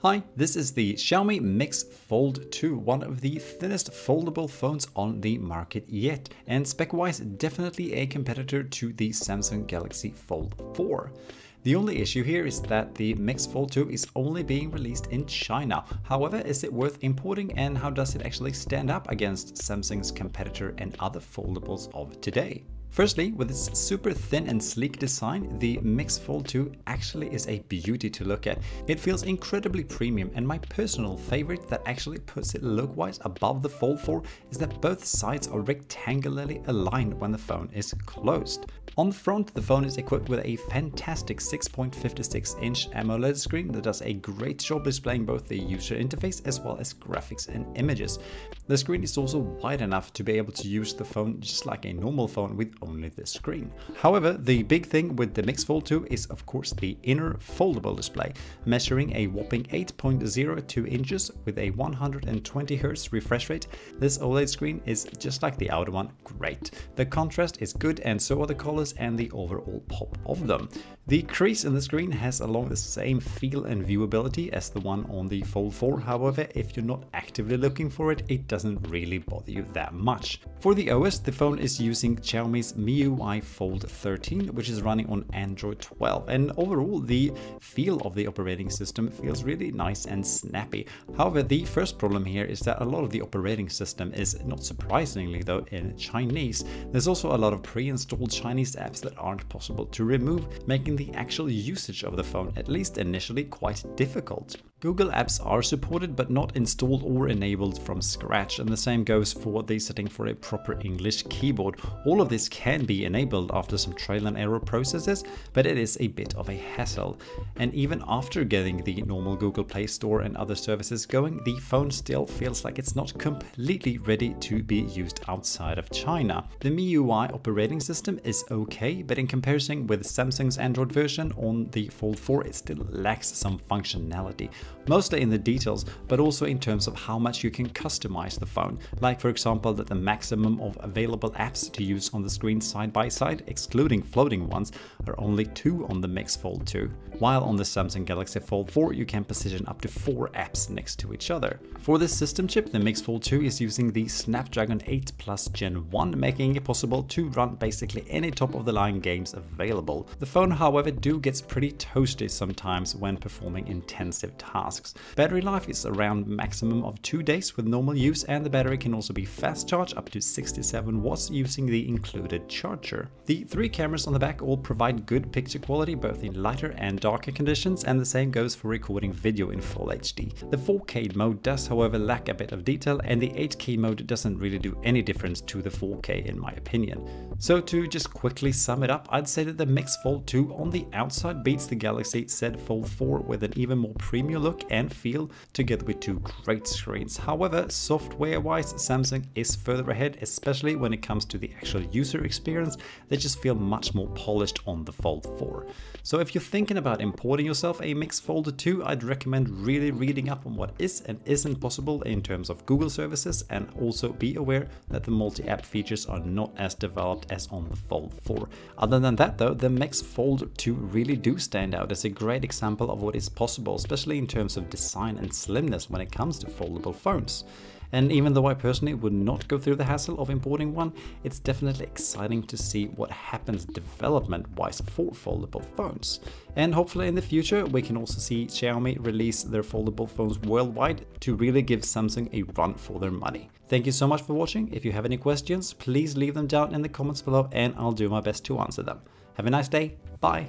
Hi, this is the Xiaomi Mix Fold 2, one of the thinnest foldable phones on the market yet, and spec-wise definitely a competitor to the Samsung Galaxy Fold 4. The only issue here is that the Mix Fold 2 is only being released in China. However, is it worth importing, and how does it actually stand up against Samsung's competitor and other foldables of today? Firstly, with its super thin and sleek design, the Mix Fold 2 actually is a beauty to look at. It feels incredibly premium, and my personal favorite that actually puts it look-wise above the Fold 4 is that both sides are rectangularly aligned when the phone is closed. On the front, the phone is equipped with a fantastic 6.56-inch AMOLED screen that does a great job displaying both the user interface as well as graphics and images. The screen is also wide enough to be able to use the phone just like a normal phone with only the screen. However, the big thing with the Mix Fold 2 is of course the inner foldable display, measuring a whopping 8.02 inches with a 120Hz refresh rate. This OLED screen is just like the outer one, great. The contrast is good, and so are the colors and the overall pop of them. The crease in the screen has along the same feel and viewability as the one on the Fold 4. However, if you're not actively looking for it, it doesn't really bother you that much. For the OS, the phone is using Xiaomi's MIUI Fold 13, which is running on Android 12, and overall the feel of the operating system feels really nice and snappy. However, the first problem here is that a lot of the operating system is, not surprisingly though, in Chinese. There's also a lot of pre-installed Chinese apps that aren't possible to remove, making the actual usage of the phone, at least initially, quite difficult. Google apps are supported but not installed or enabled from scratch, and the same goes for the setting for a proper English keyboard. All of this can be enabled after some trial and error processes, but it is a bit of a hassle. And even after getting the normal Google Play Store and other services going, the phone still feels like it's not completely ready to be used outside of China. The MIUI operating system is okay, but in comparison with Samsung's Android version on the Fold 4, it still lacks some functionality. Mostly in the details, but also in terms of how much you can customize the phone. Like for example that the maximum of available apps to use on the screen side by side, excluding floating ones, are only 2 on the Mix Fold 2, while on the Samsung Galaxy Fold 4 you can position up to 4 apps next to each other. For this system chip, the Mix Fold 2 is using the Snapdragon 8 Plus Gen 1, making it possible to run basically any top-of-the-line games available. The phone, however, gets pretty toasty sometimes when performing intensive tasks. Battery life is around maximum of 2 days with normal use, and the battery can also be fast charged up to 67 watts using the included charger. The 3 cameras on the back all provide good picture quality both in lighter and darker conditions, and the same goes for recording video in Full HD. The 4K mode does however lack a bit of detail, and the 8K mode doesn't really do any difference to the 4K in my opinion. So to just quickly sum it up, I'd say that the Mix Fold 2 on the outside beats the Galaxy Z Fold 4 with an even more premium look and feel, together with 2 great screens. However, software-wise, Samsung is further ahead, especially when it comes to the actual user experience. They just feel much more polished on the Fold 4. So if you're thinking about importing yourself a Mix Fold 2, I'd recommend really reading up on what is and isn't possible in terms of Google services, and also be aware that the multi-app features are not as developed as on the Fold 4. Other than that though, the Mix Fold 2 really do stand out as a great example of what is possible, especially in terms of design and slimness when it comes to foldable phones. And even though I personally would not go through the hassle of importing one, it's definitely exciting to see what happens development-wise for foldable phones. And hopefully in the future we can also see Xiaomi release their foldable phones worldwide to really give Samsung a run for their money. Thank you so much for watching. If you have any questions, please leave them down in the comments below and I'll do my best to answer them. Have a nice day. Bye.